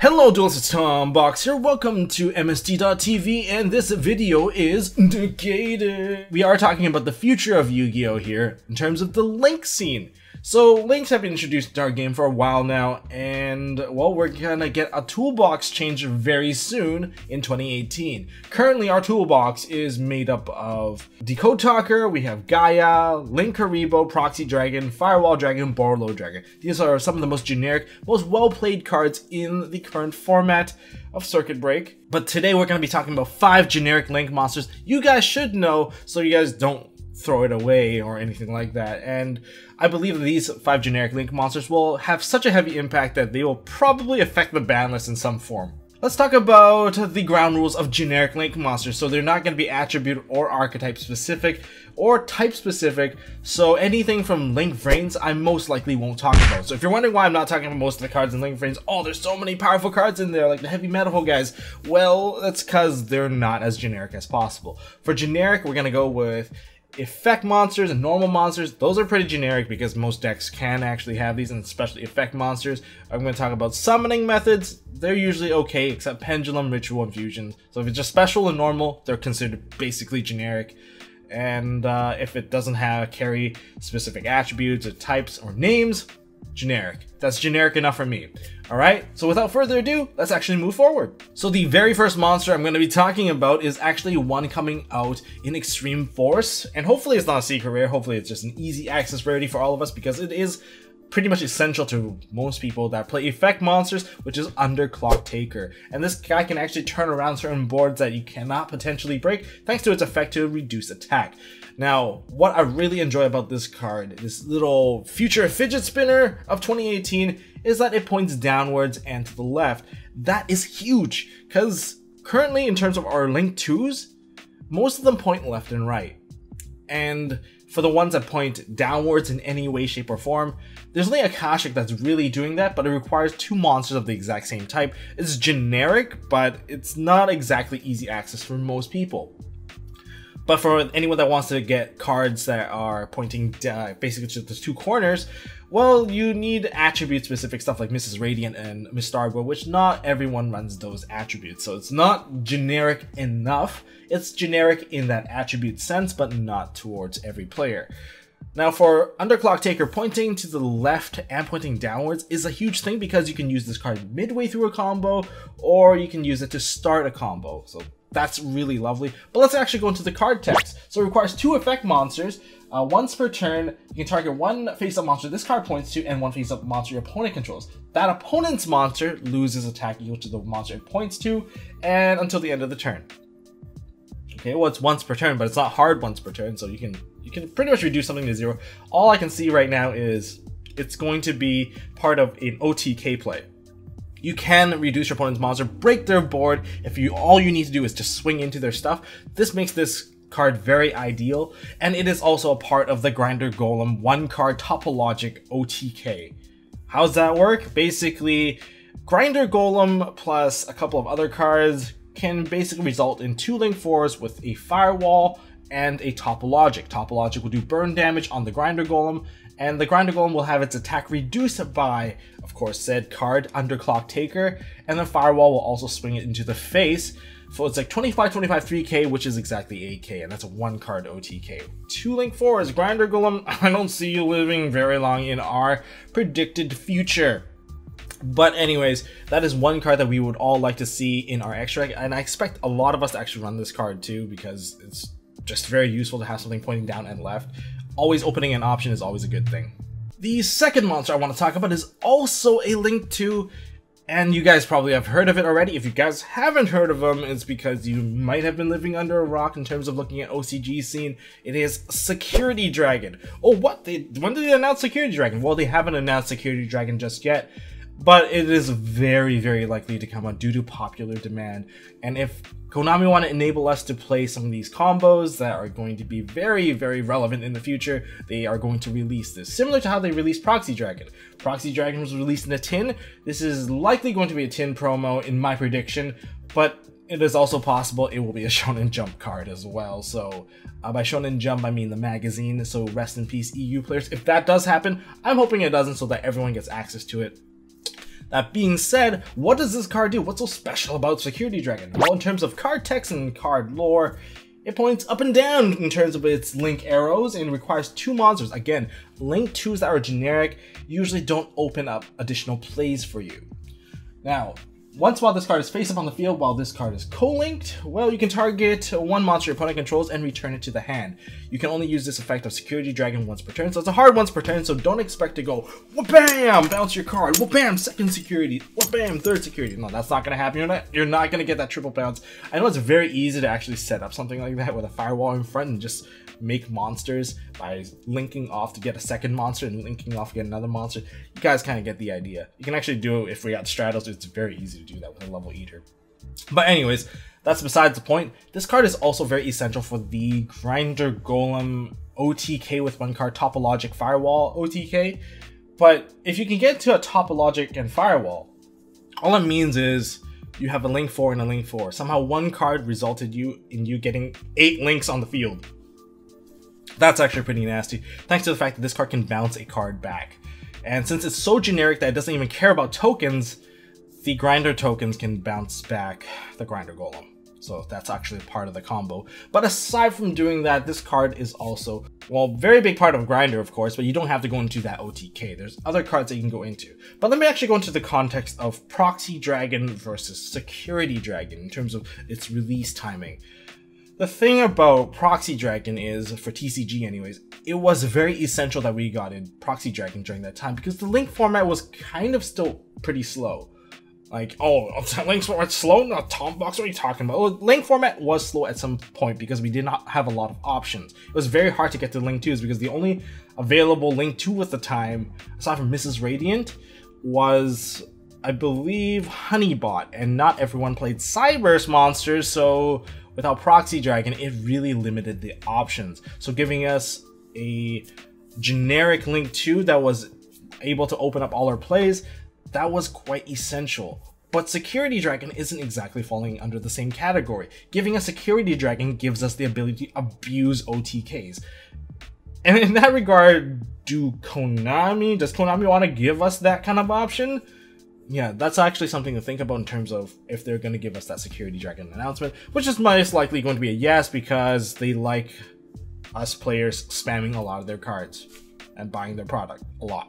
Hello duelists, it's Tom Box here, welcome to MST.TV, and this video is dedicated. We are talking about the future of Yu-Gi-Oh! Here, in terms of the Link scene. So, Links have been introduced to our game for a while now, and, well, we're gonna get a toolbox change very soon in 2018. Currently, our toolbox is made up of Decode Talker, we have Gaia, Link Karibo, Proxy Dragon, Firewall Dragon, Borlo Dragon. These are some of the most generic, most well-played cards in the current format of Circuit Break. But today we're going to be talking about 5 generic Link monsters you guys should know, so you guys don't throw it away or anything like that. And I believe that these 5 generic Link monsters will have such a heavy impact that they will probably affect the ban list in some form. Let's talk about the ground rules of generic Link monsters. So they're not going to be attribute or archetype specific or type specific, so anything from Link Vrains I most likely won't talk about. So if you're wondering why I'm not talking about most of the cards in Link Vrains, oh, there's so many powerful cards in there, like the heavy metal guys, well, that's because they're not as generic as possible. For generic, we're going to go with effect monsters and normal monsters. Those are pretty generic because most decks can actually have these, and especially effect monsters. I'm going to talk about summoning methods. They're usually okay, except Pendulum, Ritual, and Fusion. So if it's just special and normal, they're considered basically generic. And if it doesn't have carry specific attributes or types or names, generic. That's generic enough for me. Alright, so without further ado, let's actually move forward. So the very first monster I'm going to be talking about is actually one coming out in Extreme Force, and hopefully it's not a secret rare, hopefully it's just an easy access rarity for all of us, because it is pretty much essential to most people that play effect monsters, which is Underclock Taker. And this guy can actually turn around certain boards that you cannot potentially break thanks to its effect to reduce attack. Now, what I really enjoy about this card, this little future fidget spinner of 2018, is that it points downwards and to the left. That is huge, because currently in terms of our Link 2s, most of them point left and right. And for the ones that point downwards in any way, shape, or form, there's only Akashic that's really doing that, but it requires 2 monsters of the exact same type. It's generic, but it's not exactly easy access for most people. But for anyone that wants to get cards that are pointing basically to the 2 corners, well, you need attribute-specific stuff like Mrs. Radiant and Mistargo, which not everyone runs those attributes. So it's not generic enough. It's generic in that attribute sense, but not towards every player. Now for Underclock Taker, pointing to the left and pointing downwards is a huge thing because you can use this card midway through a combo, or you can use it to start a combo. So that's really lovely. But let's actually go into the card text. So it requires 2 effect monsters. Once per turn, you can target 1 face-up monster this card points to and 1 face-up monster your opponent controls. That opponent's monster loses attack equal to the monster it points to, and until the end of the turn. Okay, well, it's once per turn, but it's not hard once per turn, so you can pretty much reduce something to 0. All I can see right now is it's going to be part of an OTK play. You can reduce your opponent's monster, break their board if all you need to do is just swing into their stuff. This makes this card very ideal, and it is also a part of the Grinder Golem 1-card topologic OTK. How's that work? Basically, Grinder Golem plus a couple of other cards can basically result in 2 Link 4s with a Firewall and a Topologic. Topologic will do burn damage on the Grinder Golem, and the Grinder Golem will have its attack reduced by, of course, said card, Underclock Taker, and the Firewall will also swing it into the face. So it's like 25, 25, 3k, which is exactly 8k, and that's a 1-card OTK. 2 Link 4s, Grinder Golem, I don't see you living very long in our predicted future. But anyways, that is 1 card that we would all like to see in our extra, and I expect a lot of us to actually run this card too, because it's just very useful to have something pointing down and left. Always opening an option is always a good thing. The second monster I want to talk about is also a Link 2, and you guys probably have heard of it already. If you guys haven't heard of them, it's because you might have been living under a rock in terms of looking at OCG scene. It is Security Dragon. Oh, what? When did they announce Security Dragon? Well, they haven't announced Security Dragon just yet, but it is very, very likely to come out due to popular demand. And if Konami want to enable us to play some of these combos that are going to be very, very relevant in the future, they are going to release this. Similar to how they released Proxy Dragon. Proxy Dragon was released in a tin. This is likely going to be a tin promo in my prediction, but it is also possible it will be a Shonen Jump card as well. So by Shonen Jump, I mean the magazine, so rest in peace EU players. If that does happen, I'm hoping it doesn't so that everyone gets access to it. That being said, what does this card do? What's so special about Security Dragon? Well, in terms of card text and card lore, it points up and down in terms of its link arrows and requires 2 monsters. Again, link 2s that are generic usually don't open up additional plays for you. Now, once while this card is face up on the field, while this card is co-linked, well, you can target 1 monster your opponent controls and return it to the hand. You can only use this effect of Security Dragon once per turn, so it's a hard once per turn, so don't expect to go, wha-bam, bounce your card, wha-bam, second security, wha-bam, third security. No, that's not going to happen. You're not going to get that triple bounce. I know it's very easy to actually set up something like that with a firewall in front and just make monsters by linking off to get a second monster and linking off to get another monster. You guys kind of get the idea. You can actually do it if we got Stratos. It's very easy to do that with a level eater. But anyways, that's besides the point. This card is also very essential for the Grinder Golem OTK with 1 card Topologic Firewall OTK. But if you can get to a Topologic and Firewall, all it means is you have a link 4 and a link 4. Somehow 1 card resulted in you getting 8 links on the field. That's actually pretty nasty, thanks to the fact that this card can bounce a card back. And since it's so generic that it doesn't even care about tokens, the Grinder tokens can bounce back the Grinder Golem. So that's actually part of the combo. But aside from doing that, this card is also, well, very big part of Grinder, of course, but you don't have to go into that OTK. There's other cards that you can go into. But let me actually go into the context of Proxy Dragon versus Security Dragon in terms of its release timing. The thing about Proxy Dragon is, for TCG anyways, it was very essential that we got in Proxy Dragon during that time because the link format was kind of still pretty slow. Like, oh, link format's slow? No, Tom Box, what are you talking about? Well, link format was slow at some point because we did not have a lot of options. It was very hard to get to link 2s because the only available link 2 at the time, aside from Mrs. Radiant, was, I believe, Honeybot, and not everyone played Cyberse monsters, so without Proxy Dragon, it really limited the options. So giving us a generic link 2 that was able to open up all our plays, that was quite essential. But Security Dragon isn't exactly falling under the same category. Giving us Security Dragon gives us the ability to abuse OTKs. And in that regard, does Konami want to give us that kind of option? Yeah, that's actually something to think about in terms of if they're going to give us that Security Dragon announcement, which is most likely going to be a yes because they like us players spamming a lot of their cards and buying their product a lot.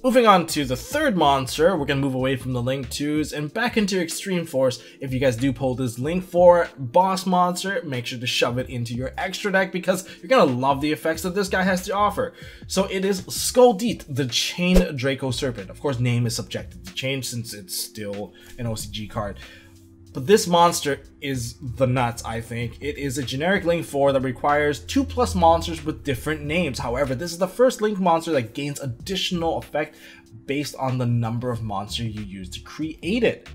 Moving on to the third monster, we're going to move away from the Link 2s and back into Extreme Force. If you guys do pull this Link 4 boss monster, make sure to shove it into your extra deck because you're going to love the effects that this guy has to offer. So it is Skuldit, the Chained Draco Serpent. Of course, name is subjective to change since it's still an OCG card. But this monster is the nuts, I think. It is a generic Link 4 that requires 2+ monsters with different names. However, this is the first Link monster that gains additional effect based on the number of monsters you use to create it.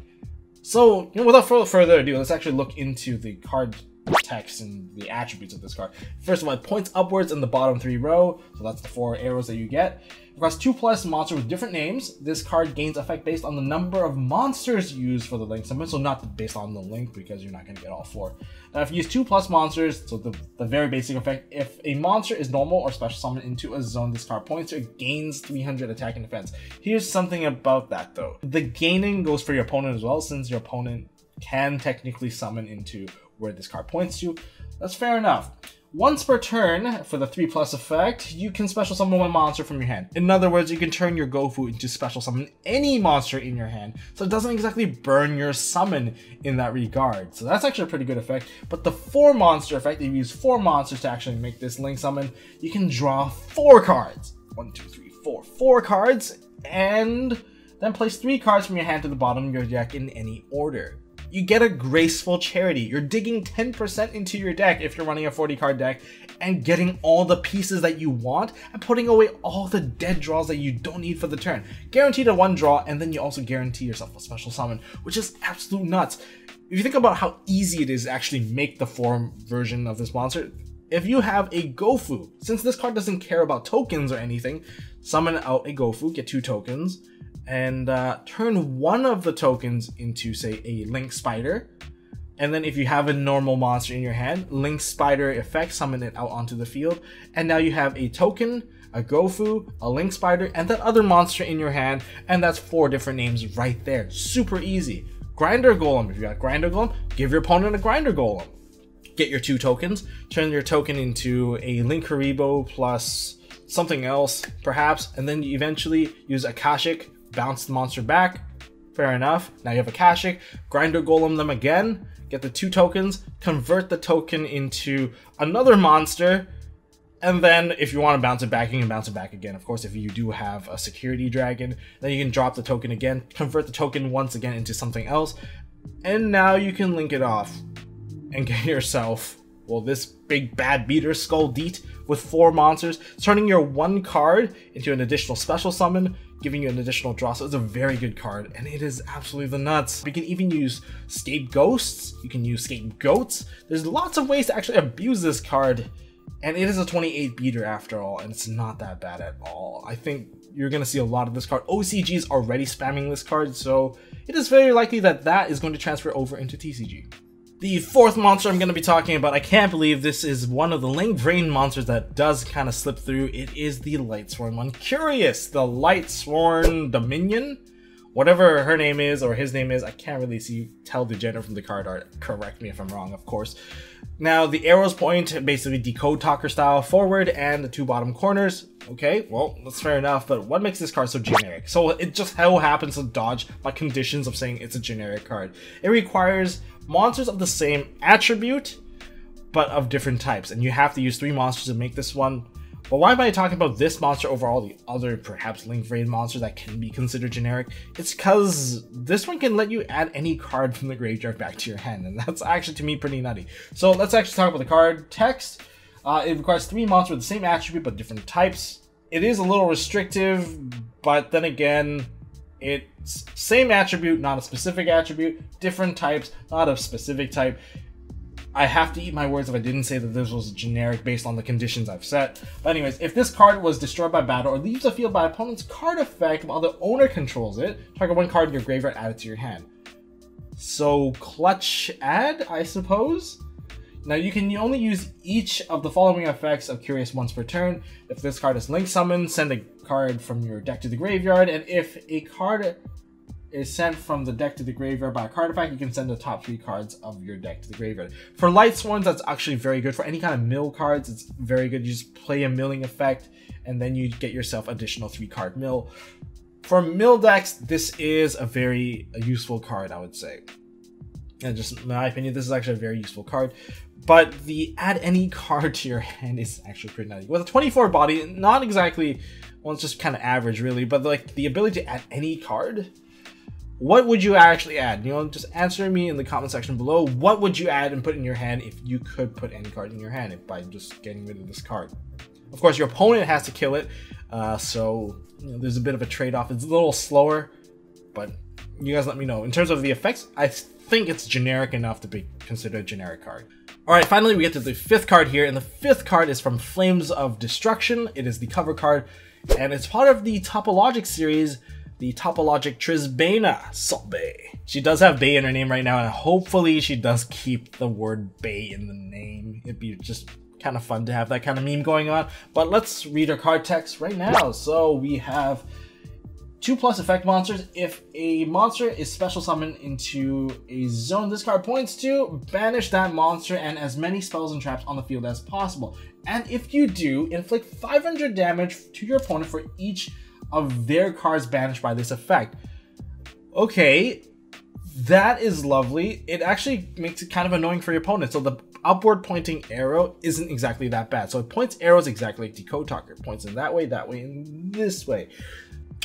So, without further ado, let's actually look into the card text and the attributes of this card. First of all, it points upwards in the bottom 3 row, so that's the 4 arrows that you get. Across 2+ monsters with different names, this card gains effect based on the number of monsters used for the link summon, so not based on the link because you're not going to get all 4. Now if you use 2+ monsters, so the very basic effect, if a monster is normal or special summoned into a zone this card points to, it gains 300 attack and defense. Here's something about that though. The gaining goes for your opponent as well, since your opponent can technically summon into where this card points to. That's fair enough. Once per turn, for the 3+ effect, you can special summon 1 monster from your hand. In other words, you can turn your Gofu into special summon any monster in your hand, so it doesn't exactly burn your summon in that regard. So that's actually a pretty good effect. But the 4 monster effect, if you use 4 monsters to actually make this link summon, you can draw 4 cards. 1, 2, 3, 4. 4 cards, and then place 3 cards from your hand to the bottom of your deck in any order. You get a graceful charity. You're digging 10% into your deck if you're running a 40 card deck and getting all the pieces that you want and putting away all the dead draws that you don't need for the turn. Guaranteed a 1 draw, and then you also guarantee yourself a special summon, which is absolute nuts. If you think about how easy it is to actually make the 4 version of this monster, if you have a Gofu, since this card doesn't care about tokens or anything, summon out a Gofu, get 2 tokens, and turn 1 of the tokens into, say, a Link Spider. And then if you have a normal monster in your hand, Link Spider effect, summon it out onto the field. And now you have a token, a Gofu, a Link Spider, and that other monster in your hand, and that's 4 different names right there. Super easy. Grinder Golem. If you got Grinder Golem, give your opponent a Grinder Golem. Get your 2 tokens, turn your token into a Linkuriboh plus something else, perhaps, and then you eventually use Akashic, bounce the monster back. Fair enough. Now you have Akashic, Grinder Golem them again, get the 2 tokens, convert the token into another monster, and then if you want to bounce it back, you can bounce it back again. Of course, if you do have a security dragon, then you can drop the token again, convert the token once again into something else, and now you can link it off and get yourself, well, this big bad beater Skull Deet with 4 monsters, turning your 1 card into an additional special summon, giving you an additional draw. So it's a very good card, and it is absolutely the nuts. You can even use Scapegoats, you can use Scapegoats. There's lots of ways to actually abuse this card, and it is a 28 beater after all, and it's not that bad at all. I think you're going to see a lot of this card. OCG is already spamming this card, so it is very likely that that is going to transfer over into TCG. The 4th monster I'm going to be talking about, I can't believe this is one of the link drain monsters that does kind of slip through. It is the Lightsworn one. Curious, the Lightsworn Dominion? Whatever her name is, or his name is, I can't really tell the gender from the card art. Correct me if I'm wrong, of course. Now, the arrows point basically Decode Talker style forward and the 2 bottom corners. Okay, well, that's fair enough, but what makes this card so generic? So it just so happens to dodge my conditions of saying it's a generic card. It requires monsters of the same attribute, but of different types, and you have to use 3 monsters to make this one. But why am I talking about this monster over all the other, perhaps link raid monsters that can be considered generic? It's because this one can let you add any card from the graveyard back to your hand, and that's actually, to me, pretty nutty. So let's actually talk about the card text. It requires 3 monsters with the same attribute, but different types. It is a little restrictive, but then again, it's same attribute, not a specific attribute, different types, not a specific type. I have to eat my words if I didn't say that this was generic based on the conditions I've set. But anyways, if this card was destroyed by battle or leaves the field by opponent's card effect while the owner controls it, target 1 card in your graveyard, add it to your hand. So clutch add, I suppose? Now you can only use each of the following effects of Curious once per turn. If this card is link summoned, send a card from your deck to the graveyard, and if a card is sent from the deck to the graveyard by a card effect, you can send the top 3 cards of your deck to the graveyard. For Lightsworns, that's actually very good. For any kind of mill cards, it's very good. You just play a milling effect, and then you get yourself additional 3-card mill. For mill decks, this is a very useful card, I would say. And just in my opinion, this is actually a very useful card. But the add any card to your hand is actually pretty nutty. With a 24 body, not exactly, well, it's just kind of average really, but like the ability to add any card, what would you actually add? You know, just answer me in the comment section below. What would you add and put in your hand if you could put any card in your hand by just getting rid of this card? Of course, your opponent has to kill it, so you know, there's a bit of a trade-off. It's a little slower, but you guys let me know. In terms of the effects, I think it's generic enough to be considered a generic card. Alright, finally we get to the 5th card here, and the 5th card is from Flames of Destruction. It is the cover card, and it's part of the Topologic series, the Topologic Trisbana Saltbay. She does have Bay in her name right now, and hopefully she does keep the word Bay in the name. It'd be just kind of fun to have that kind of meme going on. But let's read her card text right now. So we have 2+ effect monsters. If a monster is special summoned into a zone this card points to, banish that monster and as many spells and traps on the field as possible. And if you do, inflict 500 damage to your opponent for each of their cards banished by this effect. Okay, that is lovely. It actually makes it kind of annoying for your opponent. So the upward pointing arrow isn't exactly that bad. So it points arrows exactly like Decode Talker. It points in that way, and this way.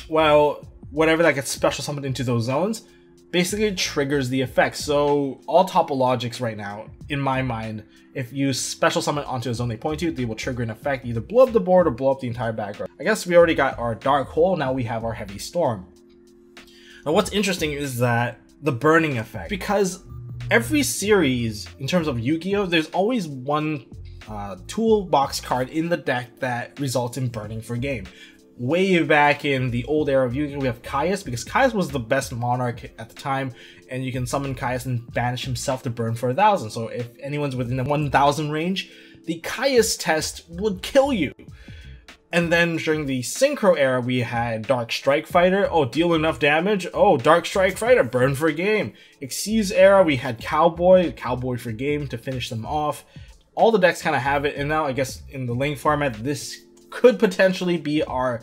Well, whatever that gets special summoned into those zones basically triggers the effect. So all Topologics right now, in my mind, if you special summon onto a zone they point to, they will trigger an effect, either blow up the board or blow up the entire background. I guess we already got our Dark Hole, now we have our Heavy Storm. Now what's interesting is that the burning effect, because every series, in terms of Yu-Gi-Oh, there's always one toolbox card in the deck that results in burning for game. Way back in the old era of Yu-Gi-Oh, we have Caius, because Caius was the best monarch at the time, and you can summon Caius and banish himself to burn for 1,000. So if anyone's within the 1,000 range, the Caius test would kill you. And then during the Synchro era, we had Dark Strike Fighter. Oh, deal enough damage. Oh, Dark Strike Fighter, burn for game. Xyz era, we had Cowboy for game to finish them off. All the decks kind of have it, and now I guess in the Link format, this could potentially be our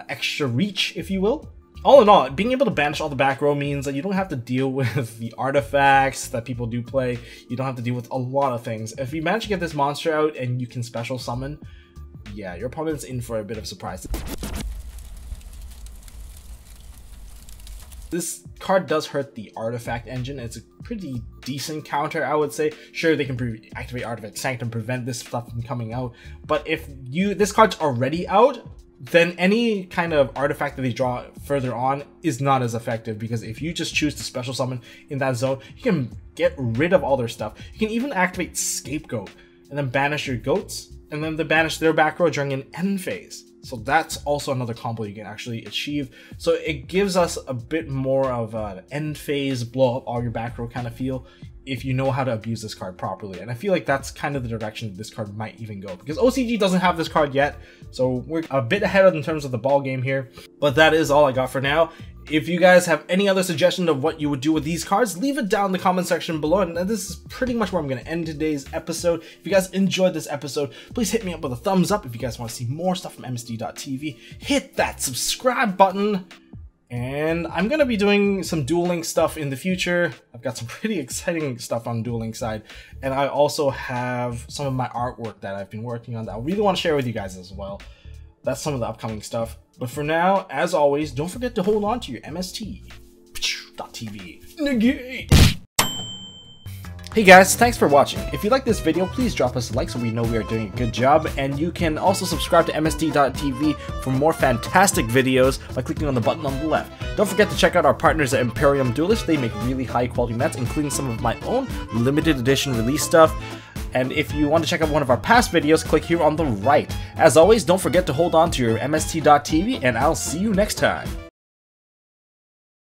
extra reach, if you will. All in all, being able to banish all the back row means that you don't have to deal with the artifacts that people do play. You don't have to deal with a lot of things. If you manage to get this monster out and you can special summon, yeah, your opponent's in for a bit of surprise. This card does hurt the artifact engine. It's a pretty decent counter, I would say. Sure, they can activate Artifact Sanctum, prevent this stuff from coming out. But if this card's already out, then any kind of artifact that they draw further on is not as effective, because if you just choose to special summon in that zone, you can get rid of all their stuff. You can even activate Scapegoat and then banish your goats, and then they banish their back row during an end phase. So that's also another combo you can actually achieve. So it gives us a bit more of an end phase, blow up all your back row kind of feel, if you know how to abuse this card properly. And I feel like that's kind of the direction this card might even go, because OCG doesn't have this card yet, so we're a bit ahead in terms of the ball game here. But that is all I got for now. If you guys have any other suggestion of what you would do with these cards, leave it down in the comment section below. And this is pretty much where I'm going to end today's episode. If you guys enjoyed this episode, please hit me up with a thumbs up. If you guys want to see more stuff from MST.TV, hit that subscribe button. And I'm going to be doing some Duel Link stuff in the future. I've got some pretty exciting stuff on Duel Link side. And I also have some of my artwork that I've been working on that I really want to share with you guys as well. That's some of the upcoming stuff. But for now, as always, don't forget to hold on to your MST.TV. Negate! Hey guys, thanks for watching. If you like this video, please drop us a like so we know we are doing a good job. And you can also subscribe to MST.TV for more fantastic videos by clicking on the button on the left. Don't forget to check out our partners at Imperium Duelist. They make really high quality mats, including some of my own limited edition release stuff. And if you want to check out one of our past videos, click here on the right. As always, don't forget to hold on to your MST.TV, and I'll see you next time.